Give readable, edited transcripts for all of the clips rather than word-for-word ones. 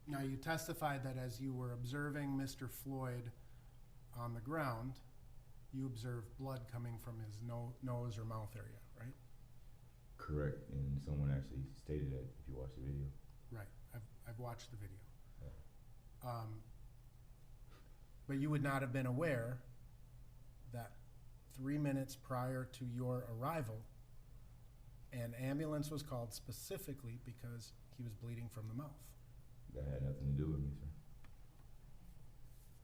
Now, you testified that as you were observing Mr. Floyd on the ground, you observed blood coming from his nose or mouth area, right? Correct, and someone actually stated that if you watch the video. Right, I've watched the video. Yeah. But you would not have been aware that 3 minutes prior to your arrival, an ambulance was called specifically because he was bleeding from the mouth. That had nothing to do with me, sir.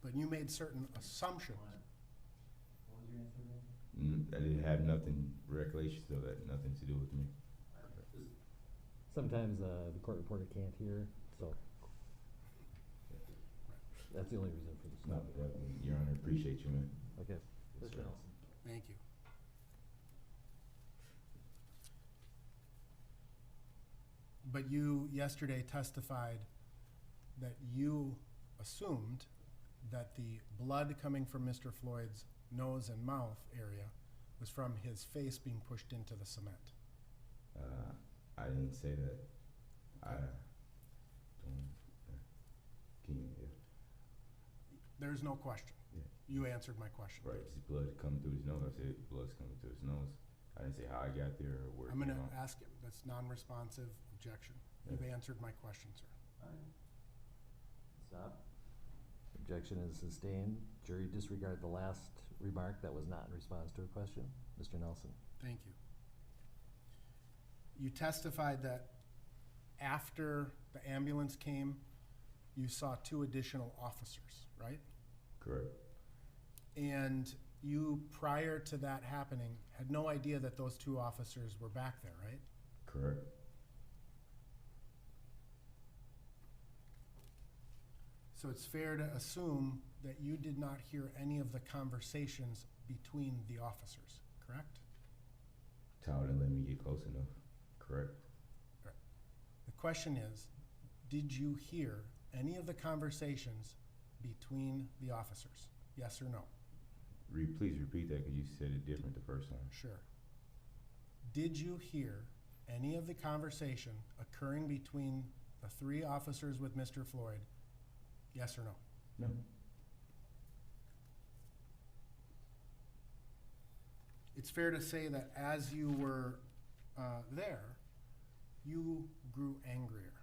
But you made certain assumptions. What was your answer again? I didn't have nothing, recollections of that, nothing to do with me. Sometimes the court reporter can't hear, so that's the only reason for this. No, Your Honor, appreciate you, man. Okay. Yes, Mr. sir. Nelson. Thank you. But you yesterday testified that you assumed that the blood coming from Mr. Floyd's nose and mouth area was from his face being pushed into the cement. I didn't say that. I don't. Can you? Yeah. There's no question. Yeah. You answered my question. Right. His blood coming through his nose. I said blood's coming through his nose. I didn't say how I got there or where. I'm it going came to from. ask him. That's non-responsive objection. Yeah. You've answered my question, sir. Stop. Objection is sustained. Jury disregard the last remark that was not in response to a question. Mr. Nelson. Thank you. You testified that after the ambulance came, you saw 2 additional officers, right? Correct. And you, prior to that happening, had no idea that those 2 officers were back there, right? Correct. So it's fair to assume that you did not hear any of the conversations between the officers, correct? Tower didn't let me get close enough. Correct. The question is, did you hear any of the conversations between the officers? Yes or no? Please repeat that because you said it different the first time. Sure. Did you hear any of the conversation occurring between the 3 officers with Mr. Floyd? Yes or no? No. It's fair to say that as you were there, you grew angrier.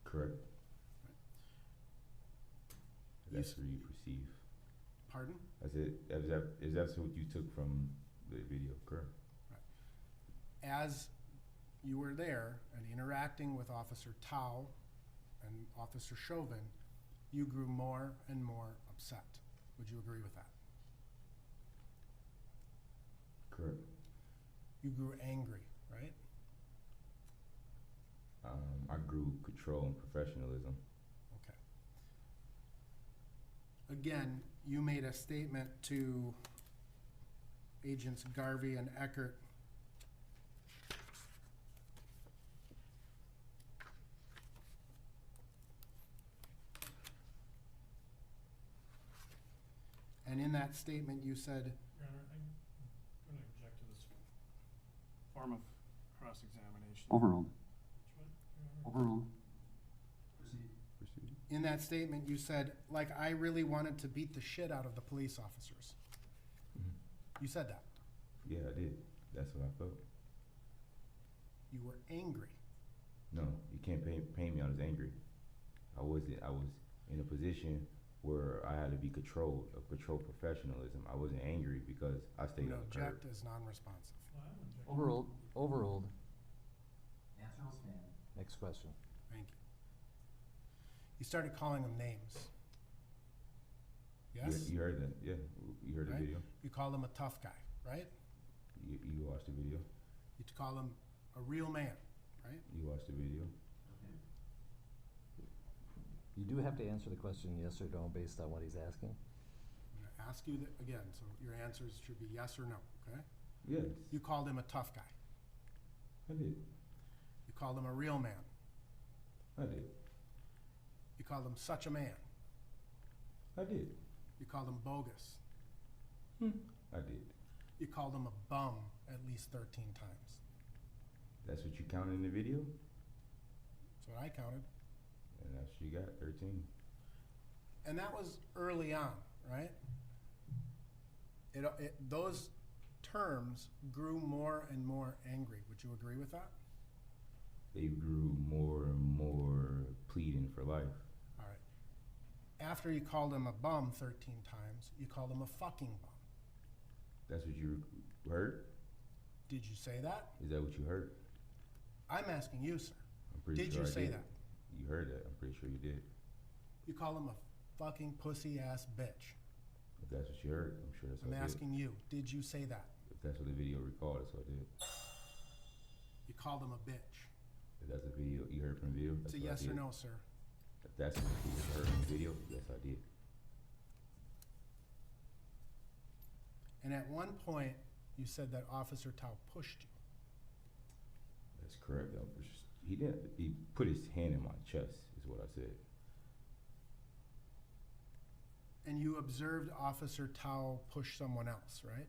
Correct. You That's what you perceive. Pardon? I said, is that what you took from the video? Correct. As you were there and interacting with Officer Tao and Officer Chauvin, you grew more and more upset. Would you agree with that? Correct. You grew angry, right? I grew control and professionalism. Okay. Again, you made a statement to Agents Garvey and Eckert and in that statement you said, Your Honor, I'm going to object to this form of cross-examination. Overruled. Which one, Your Honor? Overruled. Proceed. Proceed. in that statement you said, like, I really wanted to beat the shit out of the police officers. Mhm. You said that. Yeah, I did. That's what I felt. You were angry. No, you can't paint me out as angry. I was in a position where I had to be controlled, of control professionalism. I wasn't angry because I I'm stayed going to on the curb. object as non-responsive. Well, I'm objecting. Overruled. Overruled. Answer will stand. Next question. Thank you. You started calling them names. Yes? You heard that? Yeah, you heard the Right. video. You called him a tough guy, right? You watched the video. You call him a real man, right? You watched the video. Okay. You do have to answer the question yes or no based on what he's asking. I'm going to ask you that again, so your answers should be yes or no, okay? Yes, You called him a tough guy. I did. You called him a real man. I did. You called him such a man. I did. You called him bogus. I did. You called him a bum at least 13 times. That's what you counted in the video? That's what I counted. And that's what you got, 13. And that was early on, right? Those terms grew more and more angry. Would you agree with that? They grew more and more pleading for life. All right. After you called him a bum 13 times, you called him a fucking bum. That's what you heard? Did you say that? Is that what you heard? I'm asking you, sir. I'm pretty Did sure you I say did. that? You heard that. I'm pretty sure you did. You call him a fucking pussy ass bitch. If that's what you heard, I'm sure that's I'm what I did. asking you, did you say that? If that's what the video recalled, that's what I did. You called him a bitch. If that's a video you heard from the video, It's that's a what yes I did. or no, sir. If that's what you heard from the video, yes, I did. And at one point, you said that Officer Tao pushed you. That's correct. He didn't. He put his hand in my chest, is what I said. And you observed Officer Tao push someone else, right?